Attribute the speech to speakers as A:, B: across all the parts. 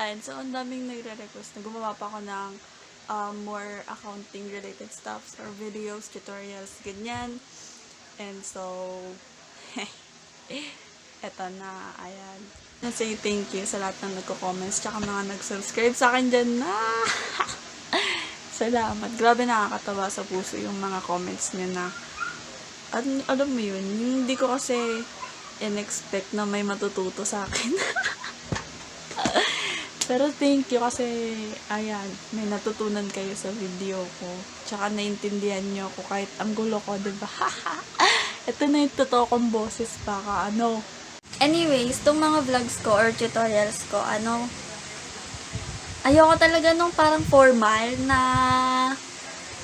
A: And so, ang daming nagre-request na gumawa pa ako ng more accounting related stuffs or videos, tutorials, ganyan. And so, eto na, ayan. Say thank you sa lahat ng nagko-comments tsaka mga nag-subscribe sa akin dyan na. Salamat. Grabe, nakakatawa sa puso yung mga comments niyo na alam mo yun, hindi ko kasi in-expect na may matututo sa akin. Pero thank you kasi, ayan, may natutunan kayo sa video ko. Tsaka naintindihan nyo ako kahit ang gulo ko, diba? Ito na yung totoo kong boses baka ano.
B: Anyways, itong mga vlogs ko or tutorials ko, ayoko talaga nung parang formal na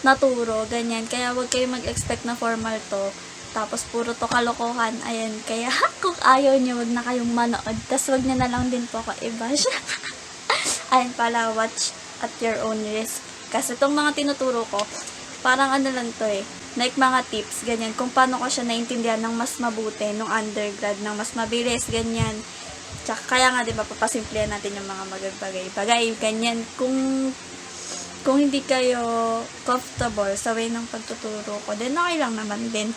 B: naturo, ganyan. Kaya wag kayo mag-expect na formal to. Tapos puro to kalokohan, ayan. Kaya kung ayaw nyo, wag na kayong manood. Tapos wag nyo na lang din po ako i-bash. Ayan pala, watch at your own risk. Kasi itong mga tinuturo ko, parang ano lang to like mga tips, ganyan. Kung paano ko siya naintindihan ng mas mabuti nung undergrad, ng mas mabilis, ganyan. Tsaka kaya nga, diba, papasimplihan natin yung mga bagay, ganyan. Kung hindi kayo comfortable sa way ng pagtuturo ko, then okay lang naman din.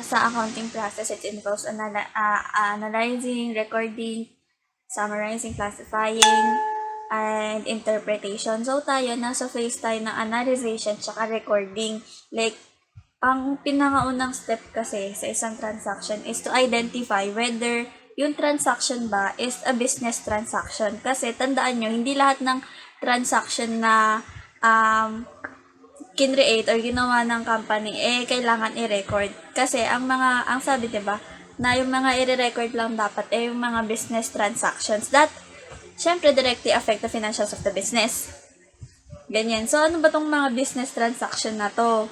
B: Sa accounting process, it involves analyzing, recording, summarizing, classifying, and interpretation. So, tayo, nasa phase tayo ng analyzation tsaka recording. Like, ang pinakaunang step kasi sa isang transaction is to identify whether yung transaction ba is a business transaction. Kasi, tandaan nyo, hindi lahat ng transaction na kinreate or ginawa ng company, kailangan i-record. Kasi, ang sabi, diba, na yung mga i-record lang dapat, yung mga business transactions that, syempre, directly affect the financials of the business. Ganyan. So, ano ba tong mga business transaction na to?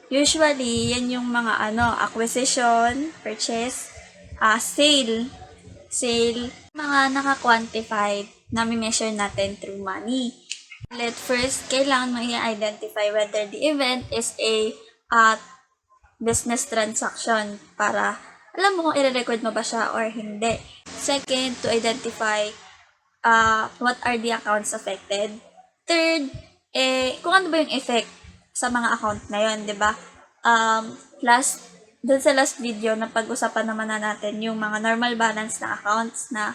B: Usually, yan yung mga, acquisition, purchase, sale, mga naka-quantified na measure natin through money. First, kailangan mo i-identify whether the event is a business transaction para alam mo kung i-record mo ba siya or hindi. Second, to identify what are the accounts affected. Third, kung ano ba yung effect sa mga account na yun, di ba? Dun sa last video, na pag-usapan naman na natin yung mga normal balance na accounts na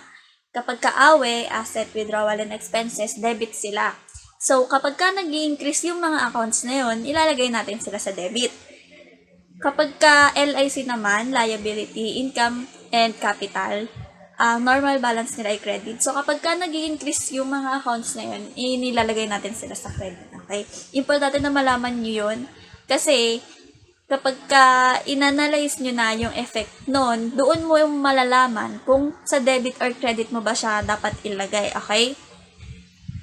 B: kapag kaawe, asset, withdrawal, and expenses, debit sila. So, kapag ka nag-i-increase yung mga accounts na yun, ilalagay natin sila sa debit. Kapag ka LIC naman, liability, income, and capital, normal balance nila ay credit. So, kapag ka nag-i-increase yung mga accounts na yun, inilalagay natin sila sa credit. Okay? Importante na malaman nyo yun. Kasi, kapag ka inanalyze nyo na yung effect nun, doon mo yung malalaman kung sa debit or credit mo ba siya dapat ilagay. Okay?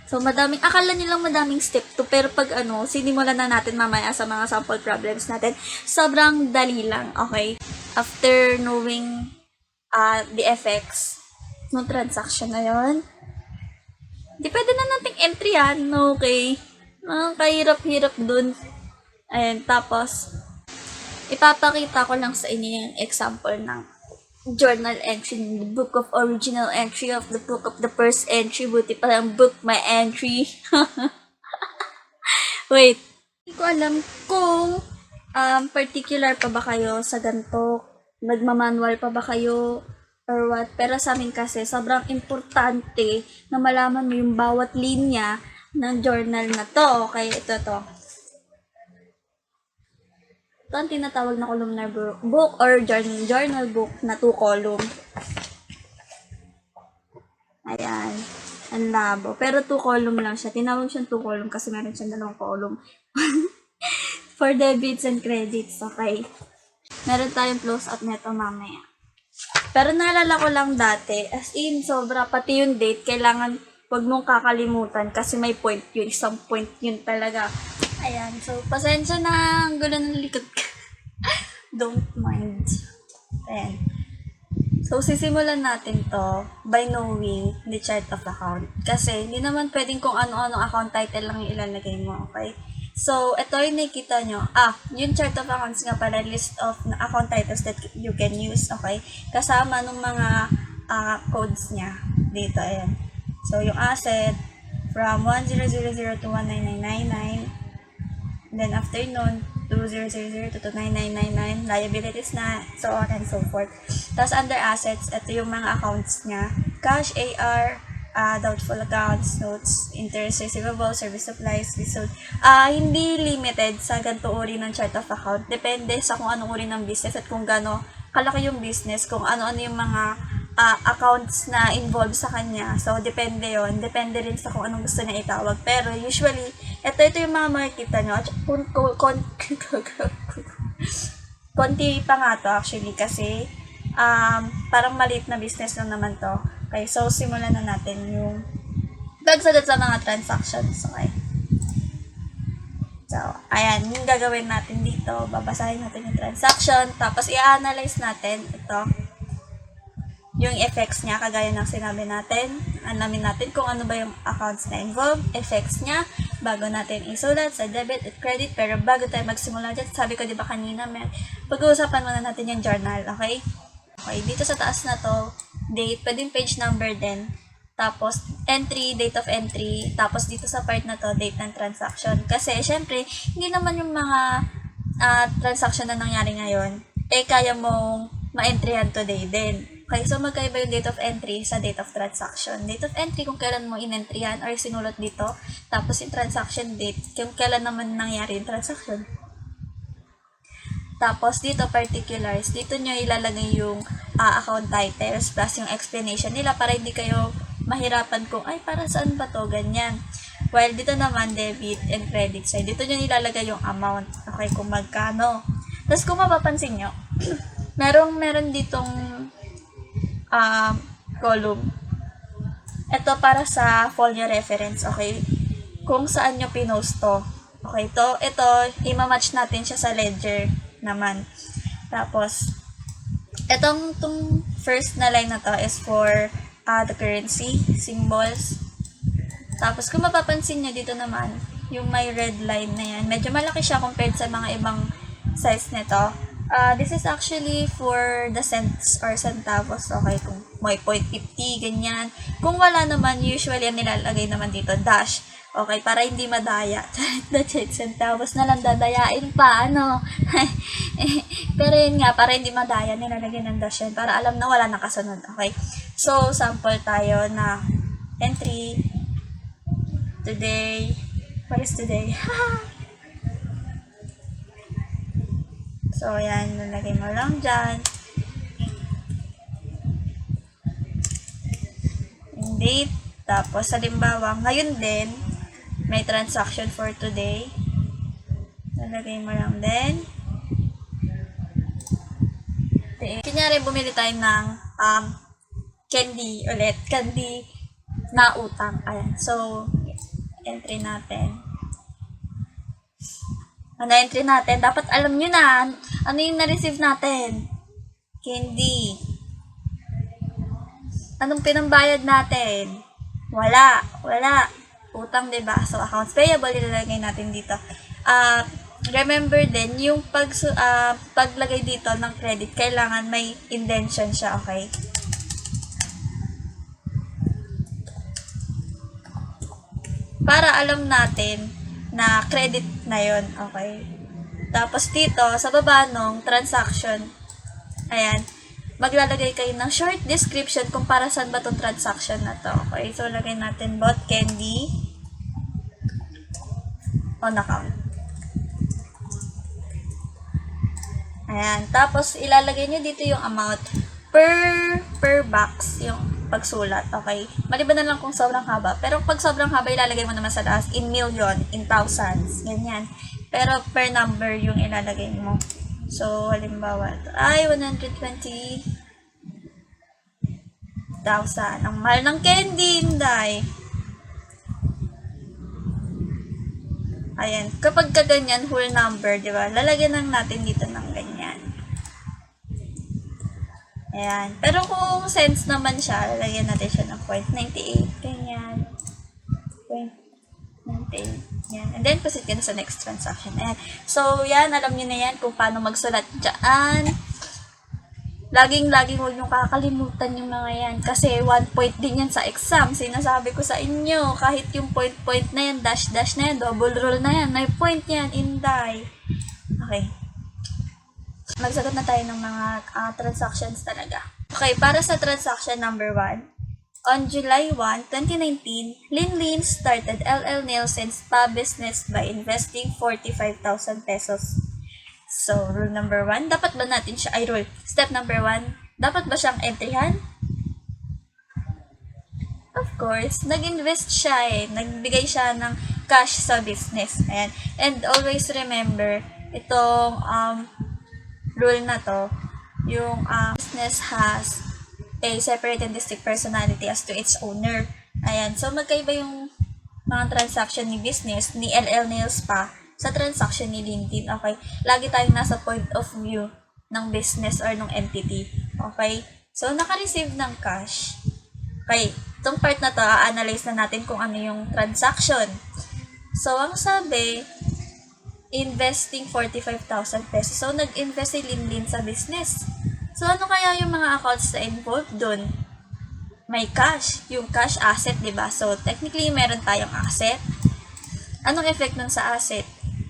B: So, akala nyo lang madaming step to, pero pag sinimulan na natin mamaya sa mga sample problems natin, sobrang dali lang, okay? After knowing the effects ng transaction na yun, di pwede na nating entry yan, okay? Kahirap-hirap dun. Ayan, tapos, ipapakita ko lang sa inyo yung example ng journal entry, the book of original entry of the book of the first entry. Buti pa lang book my entry. Wait. Hindi ko alam kung particular pa ba kayo sa ganito. Nagmamanual pa ba kayo or what. Pero sa amin kasi, sobrang importante na malaman mo yung bawat linya ng journal na to. Okay, ito to. Ito ang tinatawag na columnar book or journal book na 2 column. Ayan. Ang labo. Pero 2 column lang siya. Tinawag siyang 2 column kasi meron siyang 2 column. For debits and credits. Okay. Meron tayong close up neto mamaya. Pero naalala ko lang dati, as in, sobra. Pati yung date, kailangan wag mong kakalimutan kasi may point yun. Isang point yun talaga. Ayan. So, pasensya na. Ang gulo ng likod ka. Don't mind. Ayan. So, sisimulan natin to by knowing the chart of account. Kasi, hindi naman pwedeng kung ano-ano account title lang yung ilalagay mo, okay? So, ito yung nakikita nyo. Yung chart of accounts nga pala, list of account titles that you can use, okay? Kasama nung mga codes niya dito, ayan. So, yung asset, from 1000 to 19999. Then, after nun, 2000 to 2999. Liabilities na, so on and so forth. Tapos, under assets, ito yung mga accounts niya. Cash, AR, doubtful accounts, notes, interest receivable, service supplies, leasehold. Hindi limited sa ganito uri ng chart of account. Depende sa kung anong uri ng business at kung gaano kalaki yung business, kung ano-ano yung mga accounts na involved sa kanya. So, depende yon. Depende rin sa kung anong gusto niya itawag. Pero, usually, ito yung mga makikita nyo. Konti pa nga to actually kasi parang maliit na business lang naman to. Okay, so simulan na natin yung pagsagot sa mga transactions. Okay. So, ayan, yung gagawin natin dito, babasahin natin yung transaction, tapos i-analyze natin ito, yung effects niya, kagaya ng sinabi natin, alamin natin kung ano ba yung accounts na involved, effects niya, bago natin isulat sa debit at credit. Pero bago tayo magsimula dyan, sabi ko diba kanina, pag-uusapan muna natin yung journal, okay? Okay, dito sa taas na to, date, pwedeng page number din, tapos entry, date of entry, tapos dito sa part na to, date ng transaction. Kasi, syempre, hindi naman yung mga transaction na nangyari ngayon, kaya mong ma-entryhan today din. Okay, so magkaiba yung date of entry sa date of transaction. Date of entry kung kailan mo in-entryhan or sinulot dito. Tapos yung transaction date, kung kailan naman nangyari yung transaction. Tapos dito particulars, dito nyo ilalagay yung account titles plus yung explanation nila para hindi kayo mahirapan kung, ay, para saan ba to, ganyan. While dito naman, debit and credit side, dito nyo ilalagay yung amount. Okay, kung magkano. Tapos kung mapapansin nyo, meron ditong column. Ito para sa folio reference, okay? Kung saan nyo pinost to. Okay, ito, ima-match natin siya sa ledger naman. Tapos, itong first na line na to is for the currency, symbols. Tapos, kung mapapansin nyo dito naman, yung may red line na yan, medyo malaki siya compared sa mga ibang size nito. This is actually for the cents or centavos, okay, kung may 0.50, ganyan. Kung wala naman, usually, ang nilalagay naman dito, dash, okay, para hindi madaya. The centavos na lang dadayain pa, ano. Pero yun nga, para hindi madaya, nilalagay ng dash yan, para alam na wala nakasunod, okay. So, sample tayo na entry, today, what is today? So, ayan, nalagay mo lang dyan. Yung date. Tapos, halimbawa, ngayon din, may transaction for today. Nalagay mo lang din. Kunyari, bumili tayo ng candy ulit. Candy na utang. Ayan. So, entry natin. Entry natin, dapat alam nyo na ano yung na-receive natin. Candy. Anong pinambayad natin? Wala. Utang, diba? So, accounts payable, ilalagay natin dito. Remember din, yung paglagay dito ng credit, kailangan may indentation siya, okay? Para alam natin na credit na yon, okay? Tapos dito, sa baba nung transaction, ayan, maglalagay kayo ng short description kung para saan ba itong transaction na to, okay? So, lagay natin bought candy on account. Ayan, tapos ilalagay nyo dito yung amount per box, yung pagsulat, okay? Maliban na lang kung sobrang haba. Pero pag sobrang haba, ilalagay mo naman sa taas in million, in thousands, ganyan. Pero per number yung ilalagay mo. So, halimbawa, ay, 120,000. Ang mahal ng candy, Inday. Ayan, kapag kaganyan, whole number, di ba? Lalagyan lang natin dito ng ganyan. Ayan. Pero kung cents naman siya, lalagyan natin siya ng 0.98. Ganyan. 0.98. detail. Yan. And then, proceed ka na sa next transaction. Ayan. So, yan. Alam niyo na yan kung paano magsulat dyan. Laging huwag niyong kakalimutan yung mga yan. Kasi 1 point din yan sa exam. Sinasabi ko sa inyo, kahit yung point na yan, dash na yan, double rule na yan, may point yan, inday. Okay. Magsagot na tayo ng mga transactions talaga. Okay, para sa transaction number 1, on July 1, 2019, Linlin started LL Nielsen's spa business by investing 45,000 pesos. So, rule number 1, dapat ba natin siya, step number 1, dapat ba siyang entryhan? Of course, nag-invest siya nagbigay siya ng cash sa business. Ayan. And always remember, itong rule na to, yung business has a separate and distinct personality as to its owner. Ayan. So, magkaiba yung mga transaction ni business, ni LL Nails pa, sa transaction ni LinkedIn. Okay? Lagi tayong nasa point of view ng business or ng entity. Okay? So, naka-receive ng cash. Okay. Itong part na to, a-analyze na natin kung ano yung transaction. So, ang sabi, investing 45,000 pesos. So, nag-invest si Linlin sa business. So, ano kaya yung mga accounts na involved dun? May cash. Yung cash asset, diba? So, technically, meron tayong asset. Anong effect nun sa asset?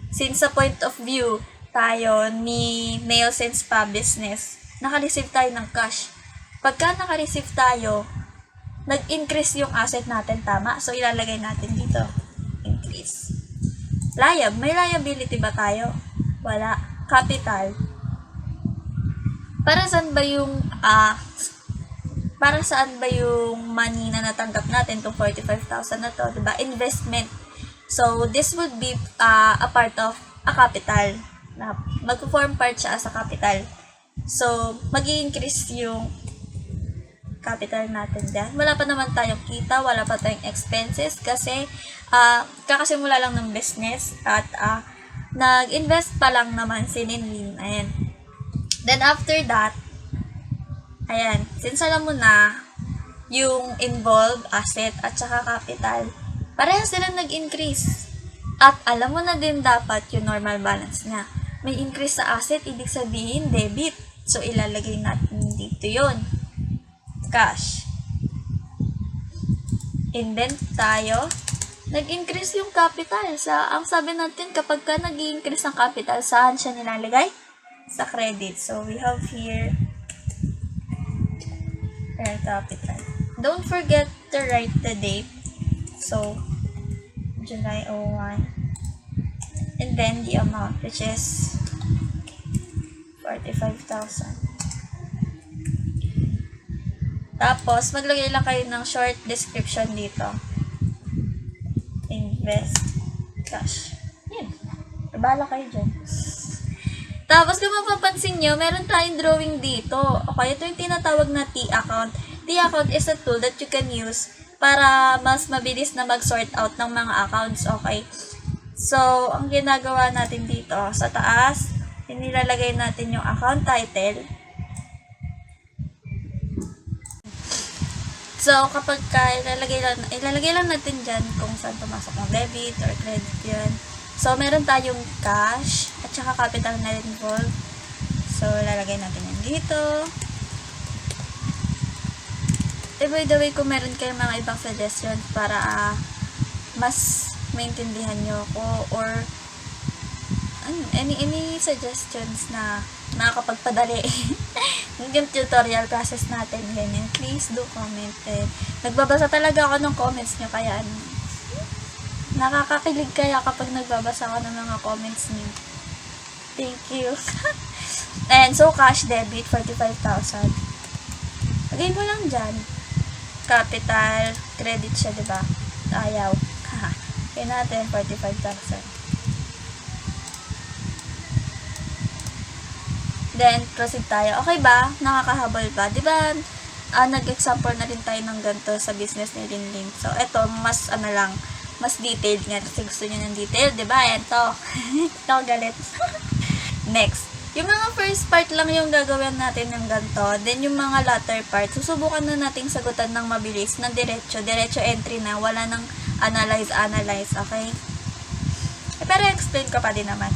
B: Since sa point of view tayo ni Nails and Spa business, naka-receive tayo ng cash. Pagka naka-receive tayo, nag-increase yung asset natin, tama? So, ilalagay natin dito. Increase. May liability ba tayo? Wala. Capital. Para saan ba yung money na natanggap natin, itong 45,000 na to, diba? Investment. So, this would be a part of a capital. Mag-form part siya as a capital. So, mag-i-increase yung capital natin dyan. Wala pa naman tayong kita, wala pa tayong expenses kasi kakasimula lang ng business at nag-invest pa lang naman si Linlin. Ayan. Then, after that, ayan, since alam mo na yung involved asset at saka capital, parehas sila nag-increase. At alam mo na din dapat yung normal balance niya. May increase sa asset, ibig sabihin debit. So, ilalagay natin dito yun. Cash. Indent tayo. Nag-increase yung capital. Ang sabi natin, kapag ka nag-increase ang capital, saan siya nilalagay? Sa credit. So, we have here capital. Don't forget to write the date. So, July 01. And then, the amount, which is 45,000. Tapos, maglagay lang kayo ng short description dito. Invest cash. Yan. Babala kayo dyan. Tapos, kung mapapansin nyo, meron tayong drawing dito. Okay, ito yung tinatawag na T-account. T-account is a tool that you can use para mas mabilis na mag-sort out ng mga accounts. Okay. So, ang ginagawa natin dito, sa taas, inilalagay natin yung account title. So, kapag ilalagay lang natin dyan kung saan pumasok ng debit or credit yun. So, meron tayong cash at saka capital na involved. So, lalagay natin yan dito. By the way, kung meron kayong mga ibang suggestions para mas maintindihan nyo ako or any suggestions na nakakapagpadali yung tutorial process natin, ganyan, please do comment. Nagbabasa talaga ako ng comments nyo, kaya nakakakilig kaya kapag nagbabasa ako ng mga comments niyo. Thank you. And so, cash debit, 45,000. Lagay mo lang dyan. Capital, credit siya, diba? Ayaw. Kaya natin, 45,000. Then, proceed tayo. Okay ba? Nakakahabol ba? Diba, nag-example na rin tayo ng ganito sa business ni Linlin. So, eto, mas mas detailed nga. Kasi gusto nyo ng detail, diba? Eto. Ito, galit. Next. Yung mga first part lang yung gagawin natin ng ganito. Then, yung mga latter part, susubukan na nating sagutan ng mabilis, ng diretso entry na, wala nang Analyze, okay? Pero explain ko pa din naman.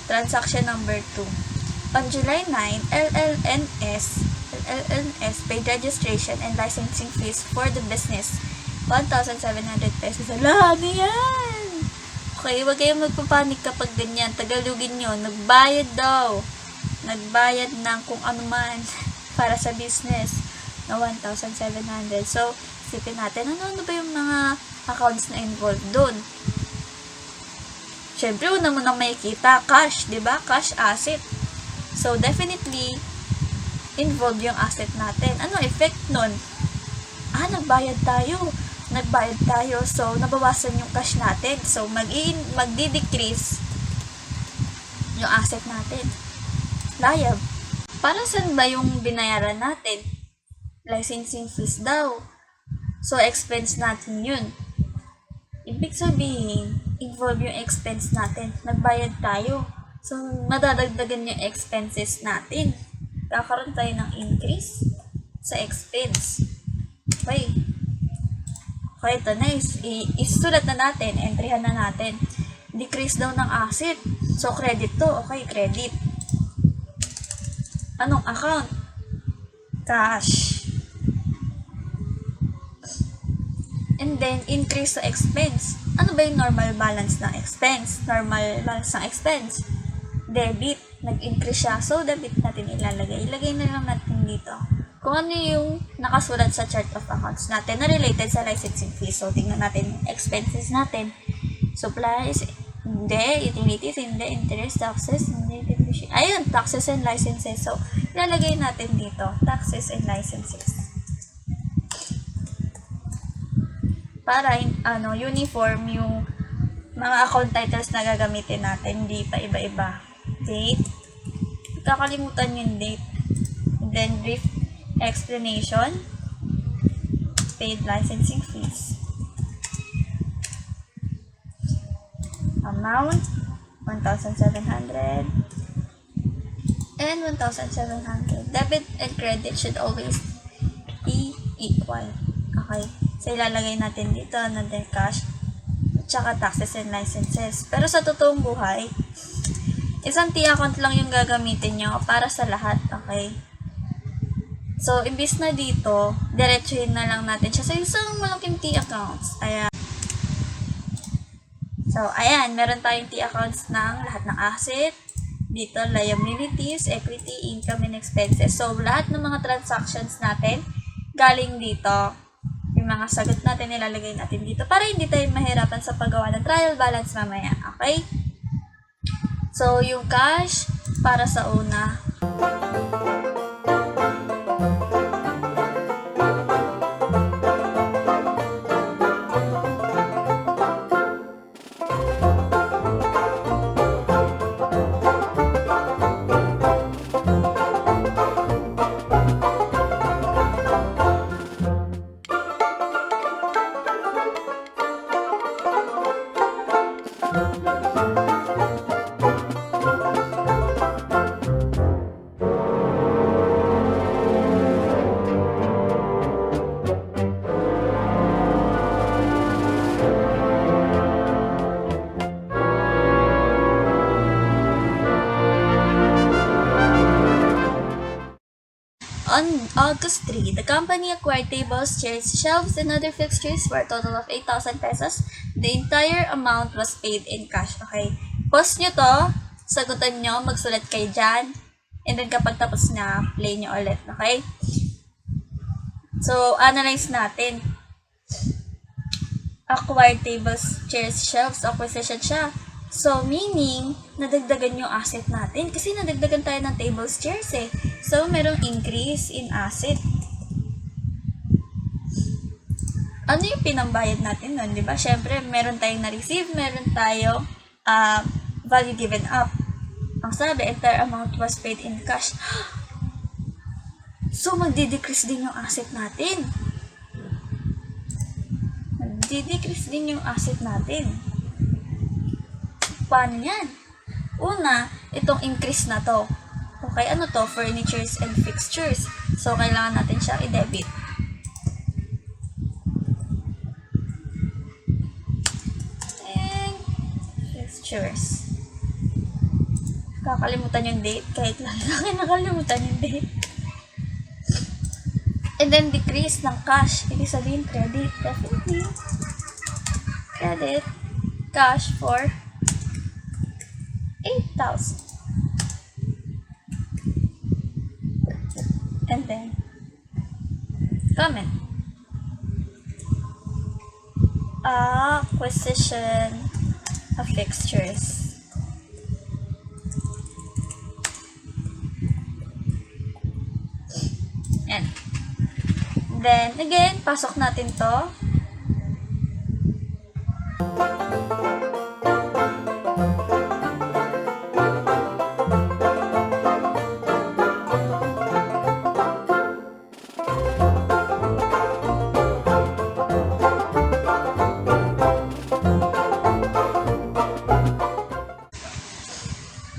B: Transaction number 2. On July 9, LLNS paid registration and licensing fees for the business. 1,700 pesos. Ala, ano yan? Okay, huwag kayong magpapanik kapag ganyan. Tagalogin nyo, nagbayad daw. Nagbayad ng kung ano man para sa business na 1,700. So, isipin natin, ano ba yung mga accounts na involved doon? Siyempre, una mo nang makikita, cash, di ba? Cash asset. So, definitely, involved yung asset natin. Ano effect nun? Nagbayad tayo. So, nabawasan yung cash natin. So, magdi-decrease yung asset natin. Liab. Para saan ba yung binayaran natin? Licensing fees daw. So, expense natin yun. Ibig sabihin, involve yung expense natin. Nagbayad tayo. So, madadagdagan yung expenses natin. Kakaroon tayo ng increase sa expense. Okay. Okay, ito na. Isulat na natin. Entryhan na natin. Decrease daw ng asset. So, credit to. Okay, credit. Anong account? Cash. And then, increase sa expense. Ano ba yung normal balance ng expense? Normal balance ng expense. Debit. Nag-increase siya. So, debit natin ilalagay. Ilagay na lang natin dito. Kung ano yung nakasulat sa chart of accounts natin na related sa licensing fees. So, tingnan natin yung expenses natin. Supplies, hindi. Utilities, hindi. Interest, taxes, hindi. Depreciation. Ayun, taxes and licenses. So, ilalagay natin dito. Taxes and licenses. Para, uniform yung mga account titles na gagamitin natin. Hindi pa iba-iba. Date. Kakalimutan yung date. Then, brief explanation. Paid licensing fees. Amount, 1,700. And 1,700. Debit and credit should always be equal. Okay. So, ilalagay natin dito na din cash tsaka taxes and licenses. Pero sa totoong buhay, isang T-account lang yung gagamitin nyo para sa lahat, okay? So, imbis na dito, diretsuhin na lang natin siya sa isang malaking T-accounts. Ayan. So, ayan, meron tayong T-accounts ng lahat ng asset. Dito, liabilities, equity, income, and expenses. So, lahat ng mga transactions natin, galing dito. Yung mga sagot natin, nilalagay natin dito para hindi tayo mahirapan sa paggawa ng trial balance mamaya. Okay? So, yung cash para sa una. On August 3, the company acquired tables, chairs, shelves, and other fixtures for a total of 8,000 pesos. The entire amount was paid in cash. Okay. Pause nyo to. Sagutan nyo. Magsulat kayo dyan. And then kapag tapos na, play nyo ulit. Okay? So, analyze natin. Acquired tables, chairs, shelves, acquisition siya. So, meaning, nadagdagan yung asset natin. Kasi nadagdagan tayo ng tables, chairs eh. So, merong increase in asset. Ano yung pinambayad natin nun, di ba? Siyempre, meron tayong na-receive, meron tayong value given up. Ang sabi, entire amount was paid in cash. So, magdi-decrease din yung asset natin. Magdi-decrease din yung asset natin. Paano yan? Una, itong increase na to. Okay, ano to? Furnitures and fixtures. So, kailangan natin siya i-debit. fixtures. Kakalimutan yung date. Kahit lagi nakalimutan yung date. And then, decrease ng cash. Ibig sabihin, credit. Definitely. Credit. Cash for 8,000. And then, comment. Acquisition of fixtures. And then, again, pasok natin to.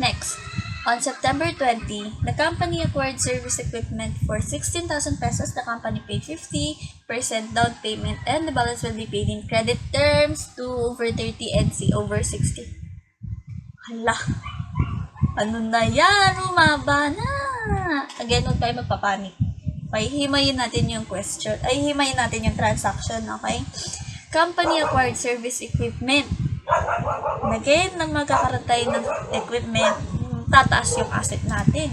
B: Next, on September 20, the company acquired service equipment for 16,000 pesos. The company paid 50% down payment and the balance will be paid in credit terms 2/30 and C/60. Hala, ano na yan? Umaba na! Again, huwag tayo magpapanik. Okay, himayin natin yung question. Ay, himayin natin yung transaction, okay? Company acquired service equipment. Again, nang magkakaroon tayo ng equipment, tataas yung asset natin.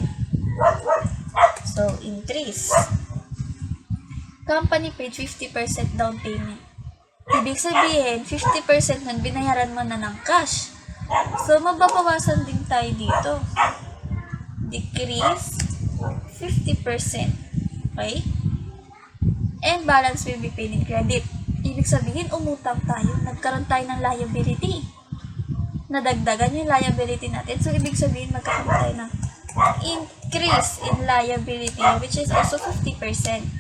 B: So, increase. Company paid 50% down payment. Ibig sabihin, 50% nun binayaran mo na ng cash. So, mababawasan din tayo dito. Decrease 50%. Okay? And balance will be paid in credit. Ibig sabihin, umutang tayo. Nagkaroon tayo ng liability. Nadagdagan yung liability natin. So, ibig sabihin, magkakaroon tayo ng increase in liability, which is also 50%.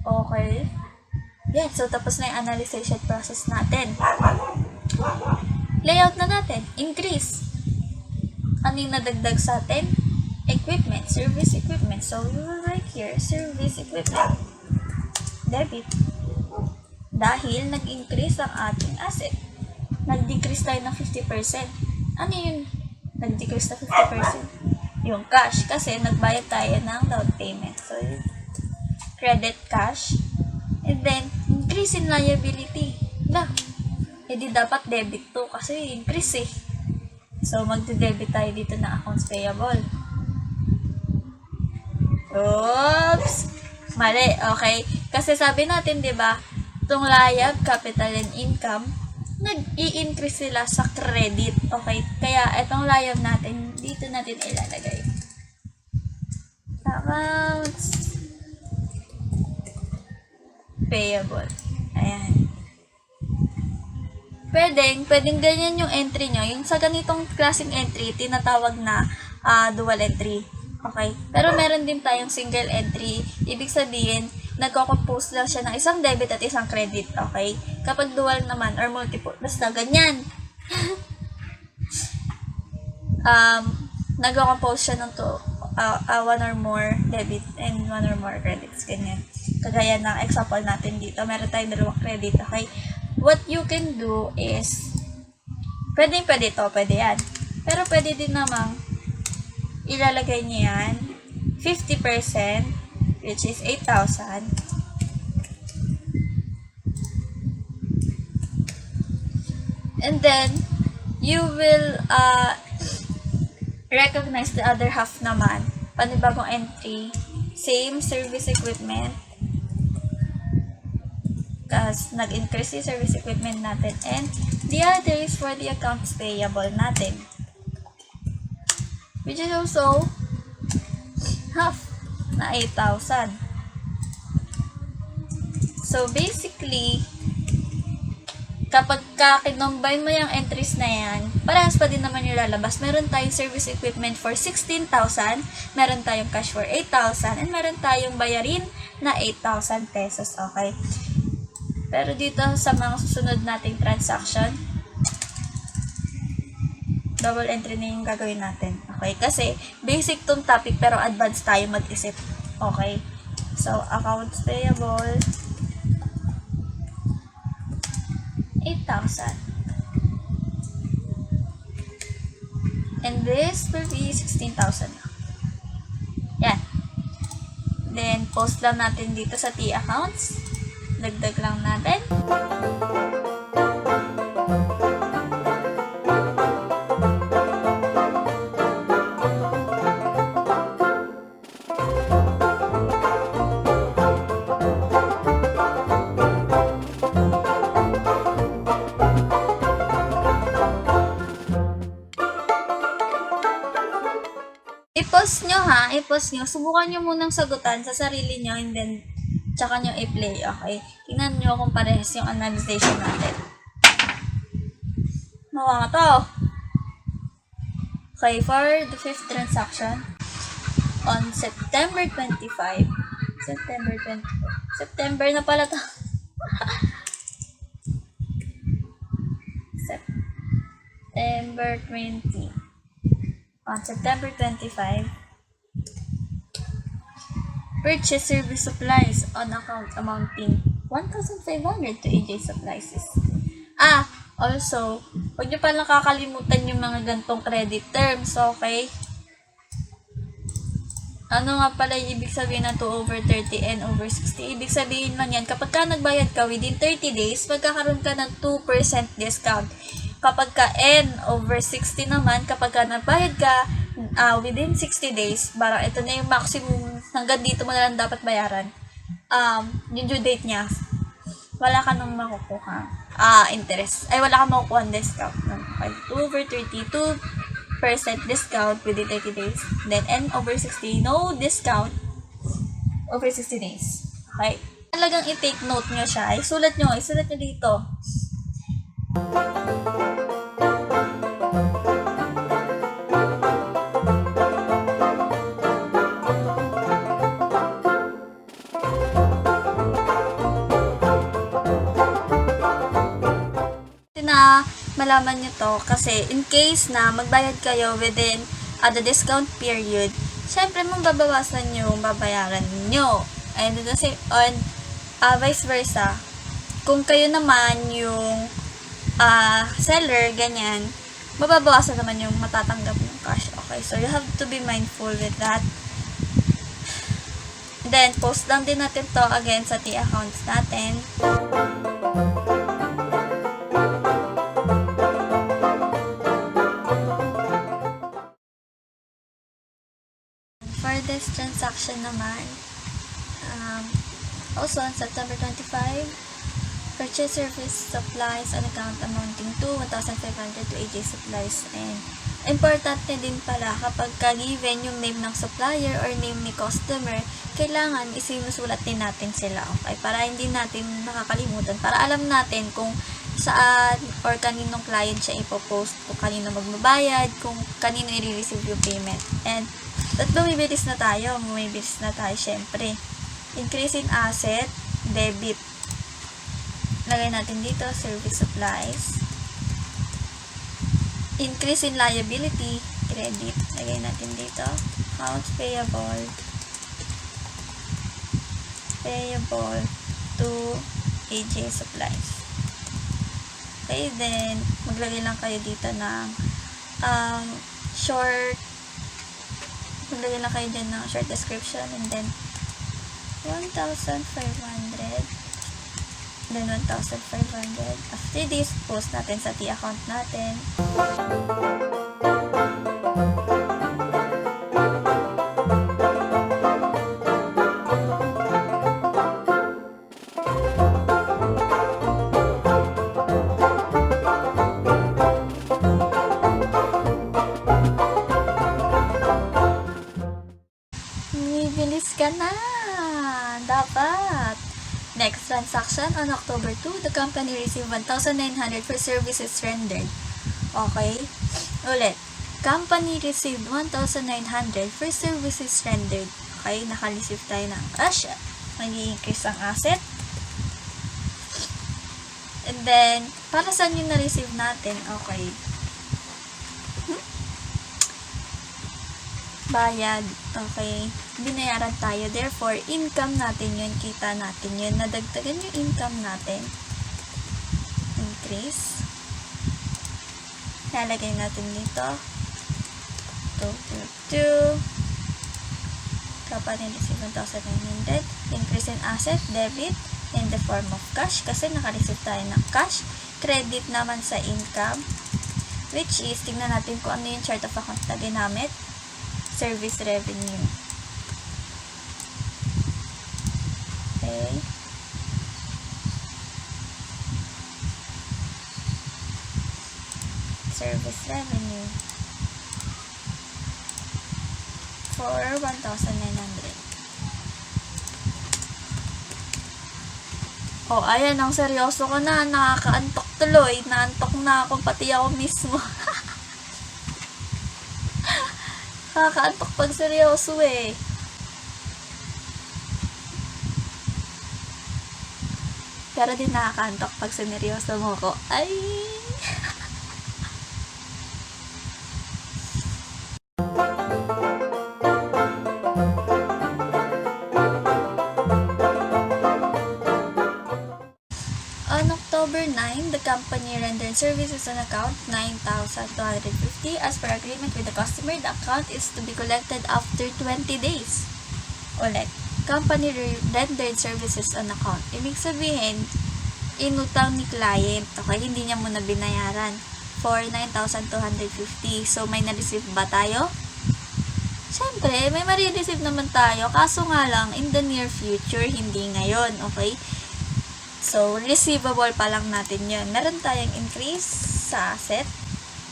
B: Okay? Yan. So, tapos na yung analysis process natin. Layout na natin. Increase. Ano yung nadagdag sa atin? Equipment. Service equipment. So, we will write here, service equipment. Debit. Dahil nag-increase ang ating asset. Nag-decrease tayo ng 50%. Ano yung nag-decrease na 50%? Yung cash. Kasi nagbayad tayo ng down payment. So, credit cash. And then, increase in liability. Di dapat debit to kasi increase eh. So, magde-debit tayo dito na accounts payable. Oops! Mali, okay? Kasi sabi natin, di ba, itong liab, capital, and income, nag-i-increase sila sa credit. Okay? Kaya, itong liab natin, dito natin ilalagay. Accounts payable. Ayan. Pwedeng ganyan yung entry nyo. Yung sa ganitong klaseng entry, tinatawag na dual entry. Okay? Pero meron din tayong single entry. Ibig sabihin, nagko-compose lang siya ng isang debit at isang credit. Okay? Kapag dual naman, or multiple, basta ganyan. Nagko-compose siya ng one or more debit and one or more credits. Ganyan. Kagaya ng example natin dito. Meron tayong dalawang credit. Okay? What you can do is, pwede to, pwede yan. Pero pwede din namang ilalagay niyo yan, 50%, which is 8,000. And then, you will recognize the other half naman. Panibagong entry, same service equipment, kasi nag-increase yung service equipment natin, and the other is for the accounts payable natin, which is also half na 8,000. So, basically, kapag kinombine mo yung entries na yan, parehas pa din naman yung lalabas. Meron tayong service equipment for 16,000, meron tayong cash for 8,000, and meron tayong bayarin na 8,000 pesos. Okay? Pero dito sa mga susunod nating transaction, double entry na yung gagawin natin. Okay? Kasi, basic tong topic pero advanced tayo mag-isip. Okay? So, accounts payable, 8,000. And this will be 16,000 na. Yan. Then, post lang natin dito sa T accounts. Dagdag lang natin. I-post nyo ha, i-post nyo. Subukan nyo munang sagutan sa sarili nyo and then tsaka nyo i-play, okay? Tingnan nyo kung parehas yung analyzation natin. Nawa nga to. Okay, for the 5th transaction, on September 25, September na pala to. September 20. On September 25, purchase service supplies on account amounting 1,500 to AJ Supplies. Also, huwag nyo palang kakalimutan yung mga gantong credit terms, okay? Ano nga pala yung ibig sabihin ng 2/30 and over 60? Ibig sabihin lang yan, kapag ka nagbayad ka within 30 days, magkakaroon ka ng 2% discount. Kapag ka N over 60 naman, kapag ka nagbayad ka within 60 days, parang ito na yung maximum, hanggang dito mo na lang dapat bayaran. Yung due date niya, wala ka nang makukuha. Interest. Wala ka makukuha ng discount. 2/32% discount within 30 days. Then, N over 60, no discount over 60 days. Okay? Talagang i-take note nyo siya. Isulat nyo dito. Na malaman nyo to kasi in case na magbayad kayo within the discount period, syempre mababawasan yung babayaran nyo. And vice versa, kung kayo naman yung seller, ganyan, mababawasan naman yung matatanggap ng cash. Okay, so you have to be mindful with that. Then, post lang din natin to again sa T accounts natin. For this transaction naman, also on September 25, purchase service supplies on account amounting to 1,500 to AJ Supplies. And importante din pala kapag given yung name ng supplier or name ni customer, kailangan isinusulat din natin sila, okay? Para hindi natin nakakalimutan, para alam natin kung saan or kaninong client siya ipopost, kung kanino magbabayad, kung kanino i-receive yung payment. And bumibilis na tayo syempre. Increase in asset, debit. Lagay natin dito, service supplies. Increase in liability, credit. Lagay natin dito, accounts payable to AJ Supplies. Okay, then, maglagay lang kayo dito ng maglagay lang kayo dyan ng short description and then 1,500 then 1,500. After this, post natin sa T account natin. Bibilis ka na! Dapat! Next transaction, on October 2, the company received 1,900 for services rendered. Okay? Ulit. Company received 1,900 for services rendered. Okay? Naka-receive tayo ng cash. Mag-i-increase ang asset. And then, para saan yung na-receive natin? Okay. Bayad. Okay. Binayaran tayo. Therefore, income natin yun. Kita natin yun. Nadagdagan yung income natin. Increase. Lalagay natin dito. 222. Company receive 1,900. Increase in asset, debit, in the form of cash. Kasi naka-receive tayo ng cash. Credit naman sa income. Which is, tingnan natin kung ano yung chart of account na ginamit. Service revenue. Okay. Service revenue for 1,900. Oh, ayan, ang seryoso ko na. Nakakaantok tuloy. Naantok na ako, pati ako mismo. Nakakaantok pag seryoso eh. Pero din nakakaantok pag sineryoso mo ko. Ay! On October 9, the company rendered services on account 9,250. As per agreement with the customer, the account is to be collected after 20 days. Ulit, company rendered services on account. Ibig sabihin, inutang ni client, okay, hindi niya muna binayaran for 9,250. So, may na-receive ba tayo? Siyempre, may marireceive naman tayo. Kaso nga lang, in the near future, hindi ngayon, okay? So, receivable pa lang natin yun. Meron tayong increase sa asset,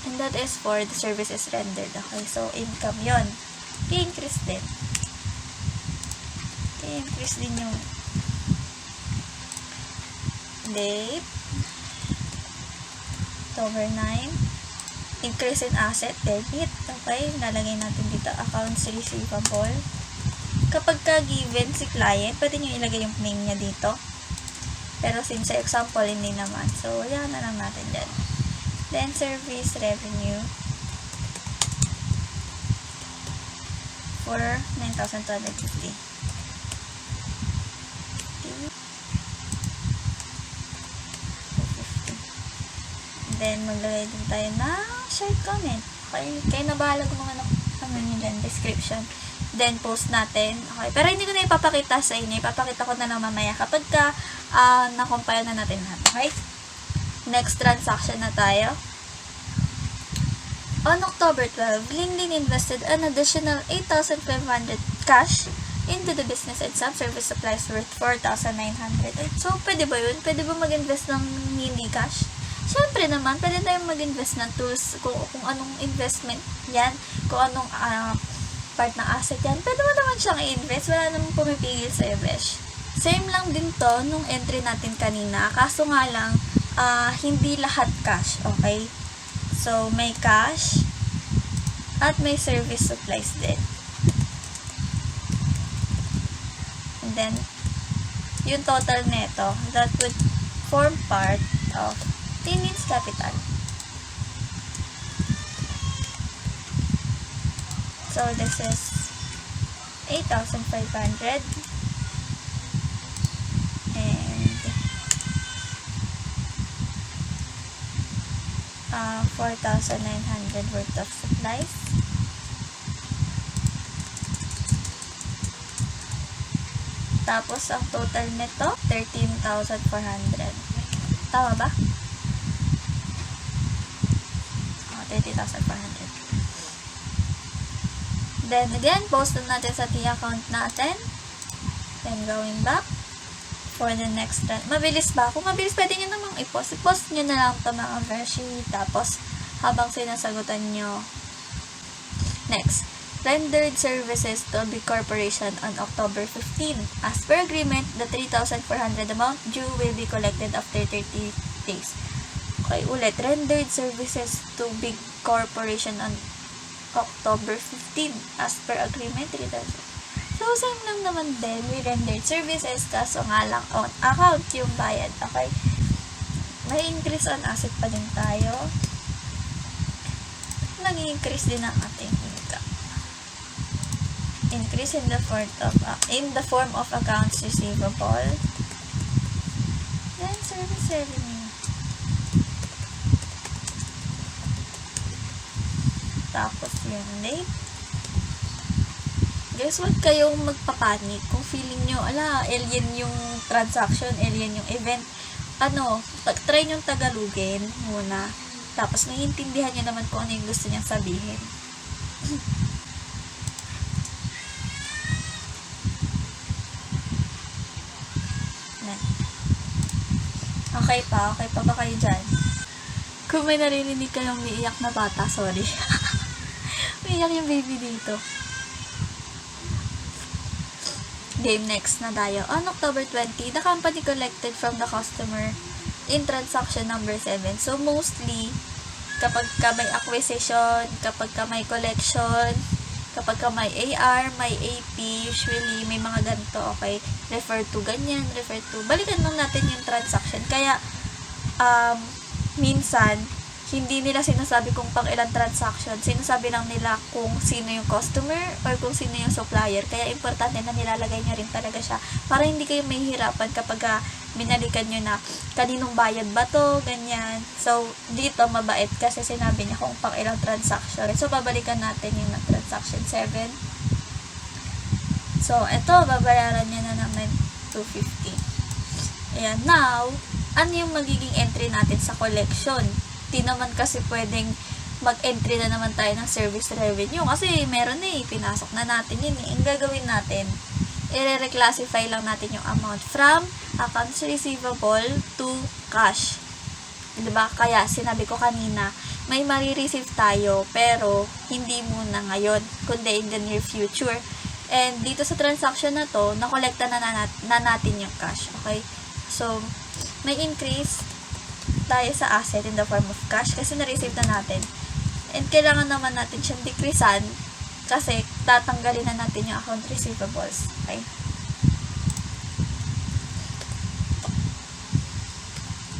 B: and that is for the services rendered. Okay, so income yun. I-increase din. I-increase din yung date. October 9. Increase in asset, debit. Okay, nalagay natin dito, accounts receivable. Kapag ka-given si client, pwede nyo ilagay yung name niya dito. Pero since sa example, hindi naman. So, yan na lang natin dyan. Then, service revenue for 9,250. Then, maglagay din tayo na short comment. Okay, kaya nabahala kung mga ano nyo dyan, description. Then, post natin. Okay, pero hindi ko na ipapakita sa inyo. Ipapakita ko na lang mamaya kapag ka na-compile na natin lahat. Okay? Next transaction na tayo. On October 12, Linglin invested an additional 8,500 cash into the business and some service supplies worth 4,900. So, pwede ba yun? Pwede ba mag-invest ng hindi cash? Siyempre naman, pwede tayong mag-invest ng tools kung anong investment yan, kung anong part ng asset yan. Pwede mo naman siyang i-invest. Wala namang pumipigil sa'yo, besh. Same lang din to nung entry natin kanina. Kaso nga lang, hindi lahat cash. Okay? So, may cash at may service supplies din. And then, yung total neto, that would form part of Tinit's capital. So, this is 8,500 and 4,900 worth of supplies. Tapos, ang total nito, 13,400. Tama ba? 30,400. Then, again, post natin sa T-account natin. Then, going back for the next run. Mabilis ba? Kung mabilis, pwede nyo namang i-post. I-post nyo na lang ito mga version. Tapos, habang sinasagutan nyo. Next, rendered services to Big Corporation on October 15. As per agreement, the 3,400 amount due will be collected after 30 days. Okay, ulit. Rendered services to Big Corporation on October 15. As per agreement, 3,000. So, same lang naman din. We rendered services, kaso nga lang on account yung bayad. Okay? May increase on asset pa din tayo. Nag-increase din ang ating income. Increase in the form of accounts receivable. Then, service revenue. Tapos yung date. Guys, wag kayong magpapanik kung feeling nyo, alien yung transaction, alien yung event. Try nyong tagalugin muna. Tapos, naiintindihan nyo naman kung ano yung gusto niyang sabihin. Okay pa ba kayo dyan? Kung may naririnig kayong umiiyak na bata, sorry. Umiiyak yung baby dito. Game next na tayo. On October 20, the company collected from the customer in transaction number 7. So, mostly, kapag ka may acquisition, kapag ka may collection, kapag ka may AR, may AP, usually may mga ganito, okay? Refer to ganyan, refer to. Balikan lang natin yung transaction. Kaya, minsan, hindi nila sinasabi kung pang ilang transaction. Sinasabi lang nila kung sino yung customer or kung sino yung supplier. Kaya, importante na nilalagay nyo rin talaga siya para hindi kayo mahihirapan kapag binalikan nyo na kaninong bayad ba to, ganyan. So, dito mabait kasi sinabi niya kung pang ilang transaction. So, babalikan natin yung transaction 7. So, ito, babayaran niya na naman 250. Ayan, now, ano yung magiging entry natin sa collection? Di naman kasi pwedeng mag-entry na naman tayo ng service revenue kasi meron pinasok na natin yun. Ang gagawin natin, i-reclassify lang natin yung amount from accounts receivable to cash. Diba? Kaya, sinabi ko kanina, may marireceive tayo, pero hindi muna ngayon, kundi in the near future. And dito sa transaction na to, nakolekta na natin yung cash. Okay? So, may increase tayo sa asset in the form of cash kasi na-receive na natin. And kailangan naman natin siyang decreasean kasi tatanggalin na natin yung account receivables. Okay?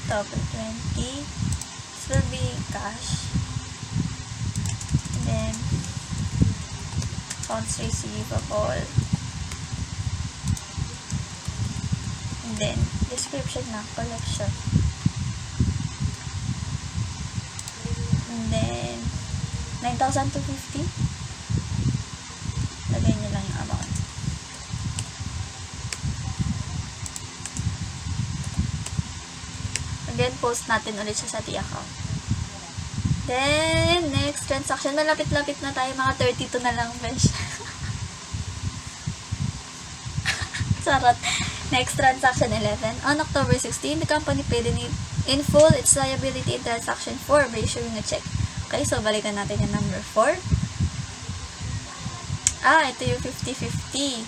B: October 20. This will be cash. And then, accounts receivable. And then, description na, collection. And then, 9,250. Lagay nyo lang yung amount. Then, post natin ulit siya sa T-account. Then, next transaction. Malapit-lapit na tayo. Mga 32 na lang, besh. Sarot. Next transaction 11. On October 16, the company paid in full its liability in transaction 4 by issuing a check. Okay, so balikan natin yung number 4. Ito yung 50-50.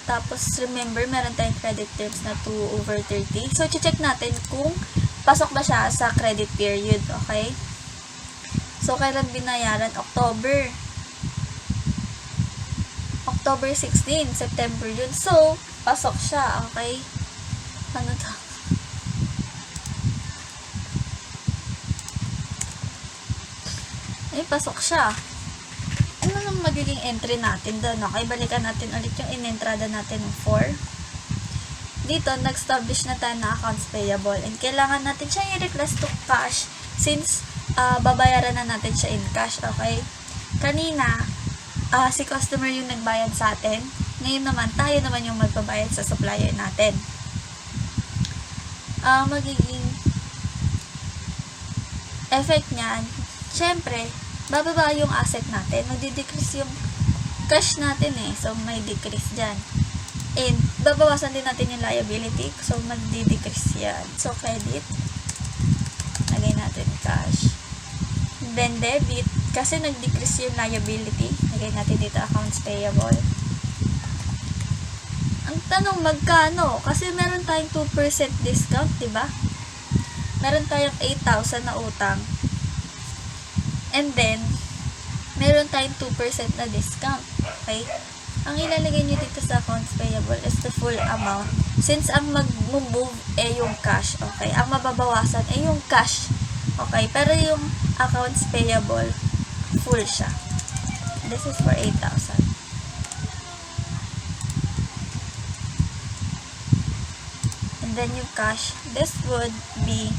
B: Tapos remember, meron tayong credit terms na 2/30. So, check natin kung pasok ba siya sa credit period. Okay? So, kailan binayaran? October 16, September yun. So, pasok siya. Okay? Ano to? Pasok siya. Ano nang magiging entry natin doon? Okay, balikan natin ulit yung in-entrada natin ng 4. Dito, nag-establish na tayo na accounts payable. And kailangan natin siya i-request to cash since babayaran na natin siya in cash. Okay? Kanina, si customer yung nagbayad sa atin. Ngayon naman, tayo naman yung magbabayad sa supplier natin. Magiging effect niyan, syempre, bababa yung asset natin. Magdi-decrease yung cash natin So, may decrease dyan. And, babawasan din natin yung liability. So, magdi-decrease yan. So, credit. Lagay natin cash. Then, debit. Kasi nag-decrease yung liability. Lagay natin dito accounts payable. Ang tanong, magkano? Kasi meron tayong 2% discount, diba? Meron tayong 8,000 na utang. And then, meron tayong 2% na discount. Okay? Ang ilalagay nyo dito sa accounts payable is the full amount. Since ang mag-move yung cash. Okay? Ang mababawasan yung cash. Okay? Pero yung accounts payable, full siya. This is for 8,000. And then yung cash, this would be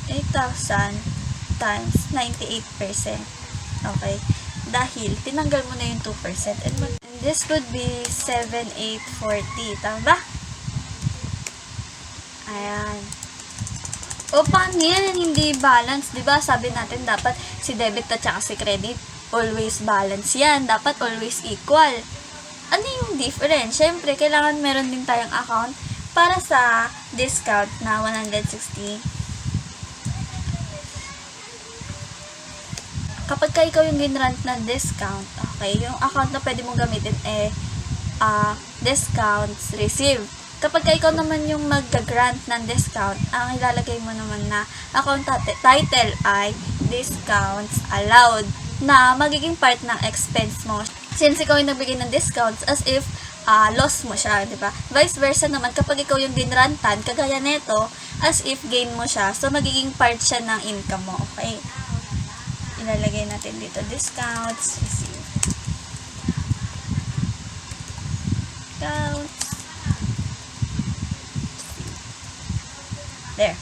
B: 8,000 times 98%. Okay? dahil tinanggal mo na yung 2%. And this would be 7,840. Tama ba? Ayan. O, paano yan? Hindi balance. Diba? Sabi natin dapat si debit at saka si credit always balance yan. Dapat always equal. Ano yung difference? Siyempre, kailangan meron din tayong account para sa discount na 160. Kapag ka ikaw yung ginrant na discount, okay, yung account na pwede mong gamitin discounts received. Kapag ka ikaw naman yung mag-grant ng discount, ang ilalagay mo naman na account title ay discounts allowed na magiging part ng expense mo. Since ikaw yung nagbigay ng discounts, as if loss mo siya, di ba? Vice versa naman, kapag ikaw yung ginrantan, kagaya neto, as if gain mo siya, so magiging part siya ng income mo, okay? Ilalagay natin dito, discounts, receive. Discounts. There.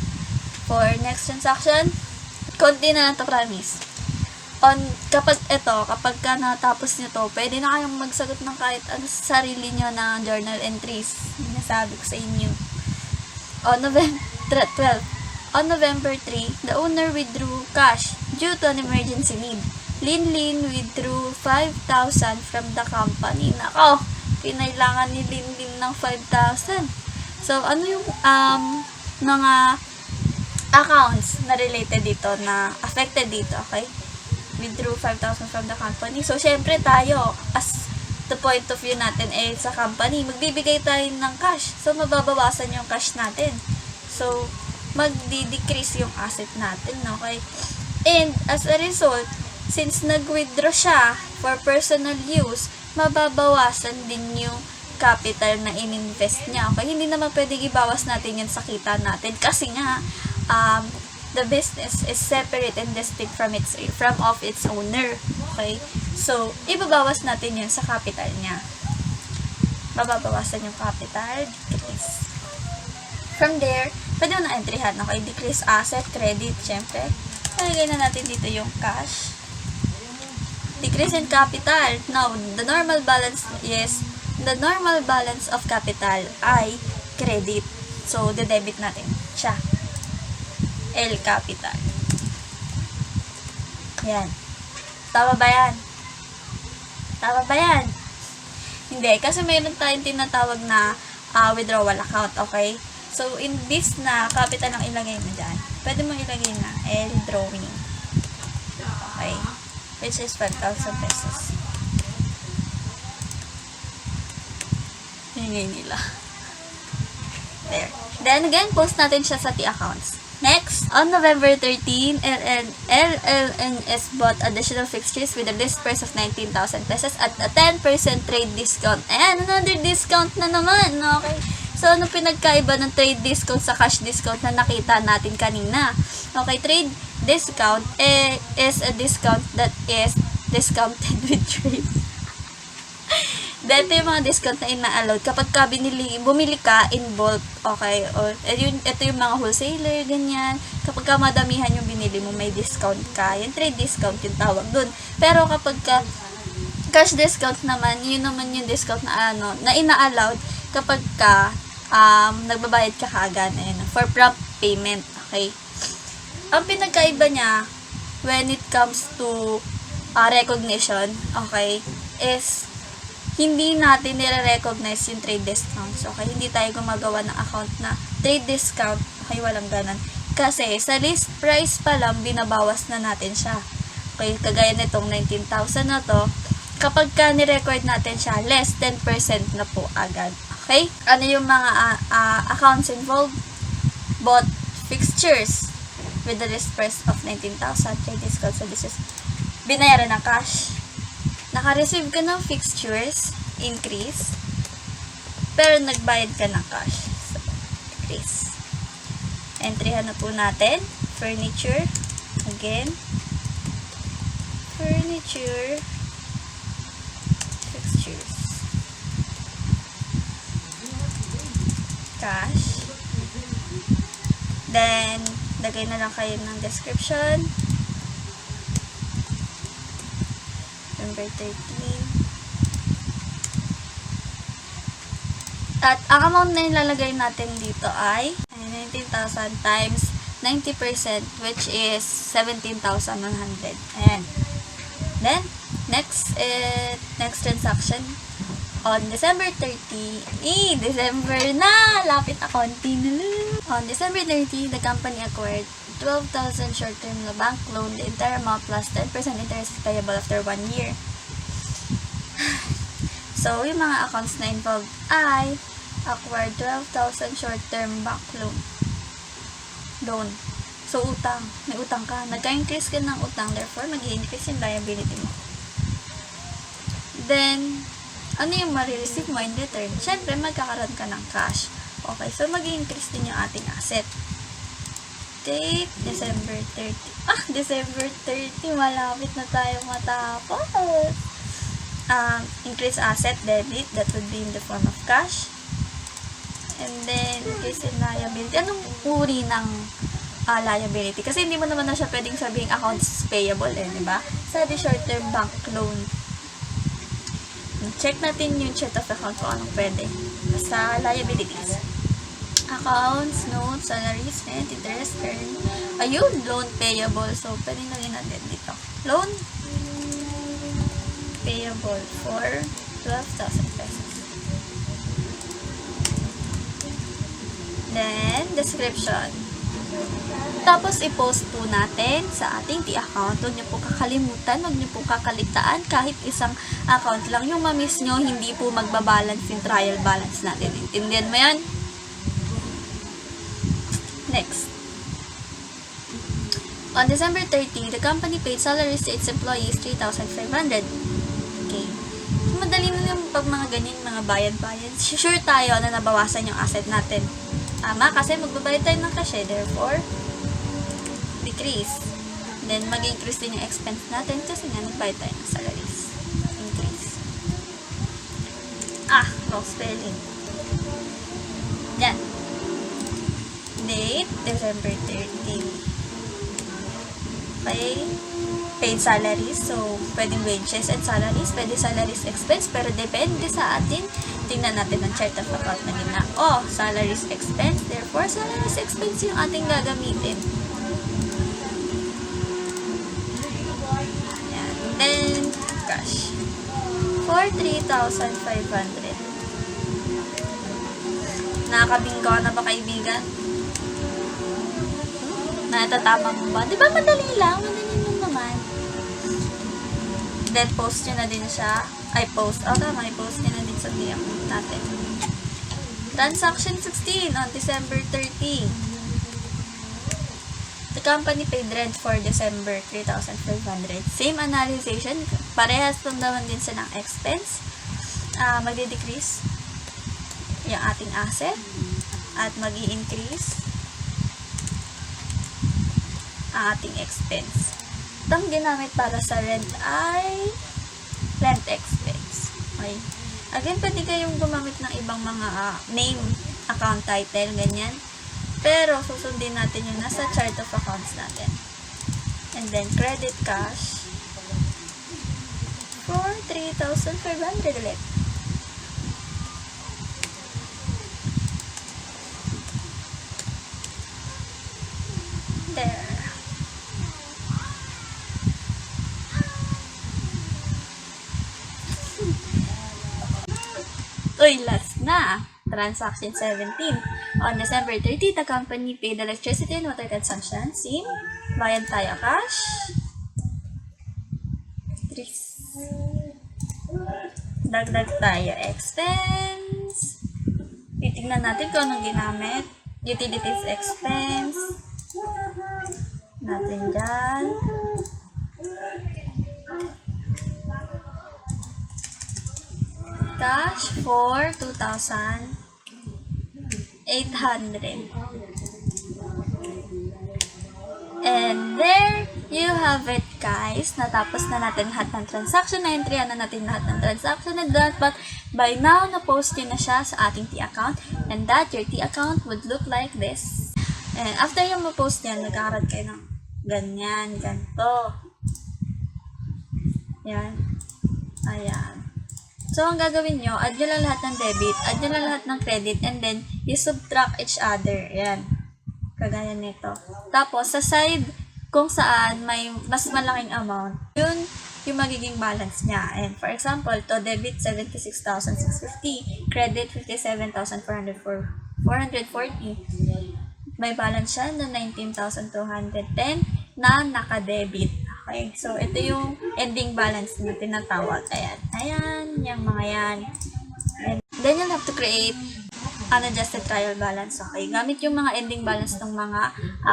B: For next transaction, konti na lang to, promise. Kapag ka natapos nyo to, pwede na kayong magsagot ng kahit ano sa sarili nyo ng journal entries. Nasabi ko sa inyo. On November 3, the owner withdrew cash due to an emergency need. Lin withdrew 5,000 from the company. Nako, kinailangan ni Lin ng 5,000. So, ano yung mga accounts na related dito, na affected dito, okay? Withdrew 5,000 from the company. So, syempre tayo, as the point of view natin sa company, magbibigay tayo ng cash. So, mababawasan yung cash natin. So, magdi-decrease yung asset natin, okay? And, as a result, since nag-withdraw siya for personal use, mababawasan din yung capital na in-invest niya. Okay? Hindi naman pwedeng ibawas natin yan sa kita natin. Kasi nga, the business is separate and distinct from its owner. Okay? So, ibabawas natin yan sa capital niya. Mababawasan yung capital, decrease. From there, pwede mo na entryhan. Okay? Decrease asset, credit, syempre. Nalagay na natin dito yung cash. Decrease in capital. Now, the normal balance of capital ay credit. So, de-debit natin siya. L capital. Yan. Tama ba yan? Tama ba yan? Hindi. Kasi mayroon tayong tinatawag na withdrawal account. Okay? So, in this na capital ang ilagay mo dyan, pwede mo ilagay na L drawing. Okay? Which is 5,000 pesos. Hingay nila. There. Then again, post natin siya sa T-accounts. Next, on November 13, LLNS bought additional fixtures with a list price of 19,000 pesos at a 10% trade discount. Ayan, another discount na naman. Okay. So, ano pinagkaiba ng trade discount sa cash discount na nakita natin kanina? Okay, trade discount is a discount that is discounted with trade. Dito yung mga discount na ina-allowed kapag ka bumili ka in bulk, okay, o ito yung mga wholesaler, ganyan, kapag ka madamihan yung binili mo, may discount ka, yung trade discount yung tawag dun. Pero kapag ka cash discount naman, yun naman yung discount na na ina-allowed kapag ka nagbabayad ka kaagad, for prompt payment, okay. Ang pinagkaiba niya when it comes to recognition, okay, is hindi natin nire-recognize yung trade discounts. Okay? Hindi tayo gumagawa ng account na trade discount. Okay? Walang ganan. Kasi sa list price pa lang, binabawas na natin siya. Okay? Kagaya nitong 19,000 na to, kapag ka ni-record natin siya, less 10% na po agad. Okay? Ano yung mga accounts involved? Bought fixtures with the list price of 19,000. Trade discount. So this is binayaran ng cash. Naka-receive ka ng fixtures, increase, pero nagbayad ka ng cash. So, decrease. Entryhan na po natin. Furniture. Again. Furniture. Fixtures. Cash. Then, lagay na lang kayo ng description. December 13. At ang amount na ilalagay natin dito ay 19,000 times 90%, which is 17,100. Ayan. Then, next transaction on December 30. December na! Lapit na konti na lang. On December 30, the company acquired 12,000 short-term bank loan. The entire amount plus 10% interest is payable after 1 year. So, yung mga accounts na involved ay acquired 12,000 short-term bank loan. So, utang. May utang ka. Nagka-increase ka ng utang. Therefore, mag-i-increase yung liability mo. Then, ano yung marireceive mo in return? Siyempre, magkakaroon ka ng cash. Okay, so mag-i-increase din yung ating asset. Date, December 30. December 30. Malapit na tayo matapos. Increase asset, debit. That would be in the form of cash. And then, increase in liability. Anong uri ng liability? Kasi hindi mo naman na siya pwedeng sabihin accounts payable di ba? Sa the short-term bank loan. Check natin yung chart of account kung anong pwede. Sa liabilities. Accounts, notes, salaries, rent, interest, earn. Ayun, loan payable. So, pwede na rin natin dito. Loan payable for 12,000 pesos. Then, description. Tapos, i-post po natin sa ating T-account. Huwag niyo po kakalimutan, huwag niyo po kakaligtaan. Kahit isang account lang yung mamiss nyo, hindi po magbabalance yung trial balance natin. Intindihan mo yan? Next. On December 30, the company paid salaries to its employees 3,500. Okay. Madali na yung pag mga ganyan, mga bayad-bayad. Sure tayo na nabawasan yung asset natin. Tama, kasi magbabayad tayo ng cash, therefore, decrease. Then, mag-increase din yung expense natin kasi nga nagbayad tayo ng salaries. Increase. Wrong spelling. Yan. Date, December 13. Okay. Paid salaries. So, pwedeng wages and salaries. Pwede salaries expense. Pero depende sa atin. Tingnan natin ang chart of account na gina. Salaries expense. Therefore, salaries expense yung ating gagamitin. Yan. Then, cash. For 3,500. Nakakabinggo na ba, kaibigan? Natatama mo ba? Di ba madali lang? Madali lang naman. Then, post nyo na din siya. Post nyo na din sa DM natin. Transaction 16 on December 30. The company paid rent for December 3,500. Same analysis. Parehas naman din sa ng expense. Magdi-decrease yung ating asset at mag-i-increase ang ating expense. Itong ginamit para sa rent ay rent expense. Okay. Again, pwede kayong gumamit ng ibang mga name, account title, ganyan. Pero, susundin natin yung nasa chart of accounts natin. And then, credit cash for 3,500 ulit. There. Last na. Transaction 17. On December 30, the company paid electricity and water consumption. Same. Bayad tayo cash. Dagdag tayo expense. Titignan natin kung anong ginamit. Utilities expense. Natin dyan. Cash for 2,800. And there you have it, guys. Natapos na natin lahat ng transaction. Na-entry na natin lahat ng transaction na done. But by now, na-post yun na siya sa ating T-account. And that your T-account would look like this. And after yung ma-post yan, nag-aaral kayo ng ganyan, ganito. Yan. Ayan. So, ang gagawin nyo, add nyo lang lahat ng debit, add nyo lang lahat ng credit, and then, you subtract each other. Ayan. Kagaya nito. Tapos, sa side kung saan may mas malaking amount, yun yung magiging balance niya. And for example, to debit 76,650, credit 57,440. May balance siya na 19,210 na nakadebit. Okay, so ito yung ending balance na tinatawag. Ayan, yung mga yan. And then you'll have to create unadjusted trial balance. Okay, gamit yung mga ending balance ng mga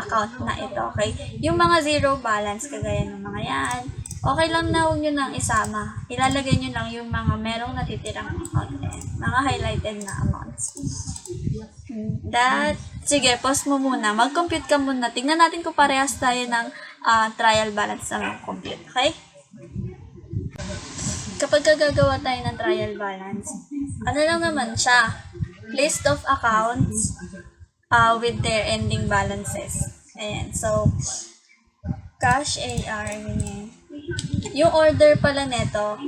B: account na ito. Okay, yung mga zero balance, kagaya ng mga yan, okay lang na huwag nyo nang isama. Ilalagay nyo lang yung mga merong natitirang account. Ayan, mga highlighted na amounts. Sige, pause mo muna. Mag-compute ka muna. Tingnan natin kung parehas tayo ng trial balance na mag-compute. Okay? Kapag gagawa tayo ng trial balance, ano lang naman siya? List of accounts with their ending balances. Ayan. So, cash, AR, ganyan. Yung order pala neto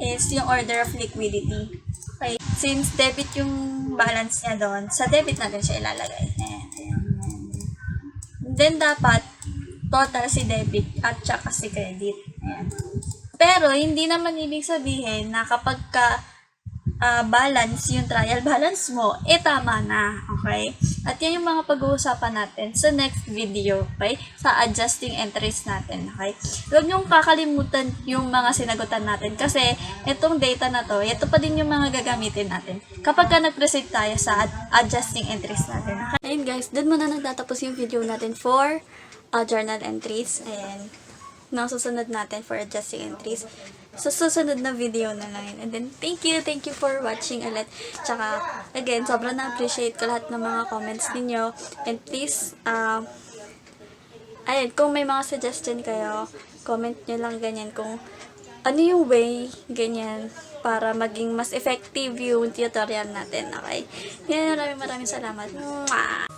B: is yung order of liquidity. Okay? Since debit yung balance niya doon, sa debit natin siya ilalagay. Ayan. Then, dapat total si debit at saka si credit. Ayan. Pero, hindi naman ibig sabihin na kapag balance yung trial balance mo, tama na. Okay? At yan yung mga pag-uusapan natin sa next video. Okay? Sa adjusting entries natin. Okay? Huwag niyong kakalimutan yung mga sinagutan natin kasi itong data na to, ito pa din yung mga gagamitin natin kapag nag-proceed tayo sa adjusting entries natin. Okay? Ayun guys, dun muna nagtatapos yung video natin for journal entries and susunod natin for adjusting entries. So, susunod na video na lang yun. And then, thank you for watching ulit. Tsaka, again, sobrang na-appreciate ko lahat ng mga comments ninyo. And please, kung may mga suggestion kayo, comment nyo lang ganyan kung ano yung way, ganyan, para maging mas effective yung tutorial natin, okay? Yan, maraming salamat. Mwah!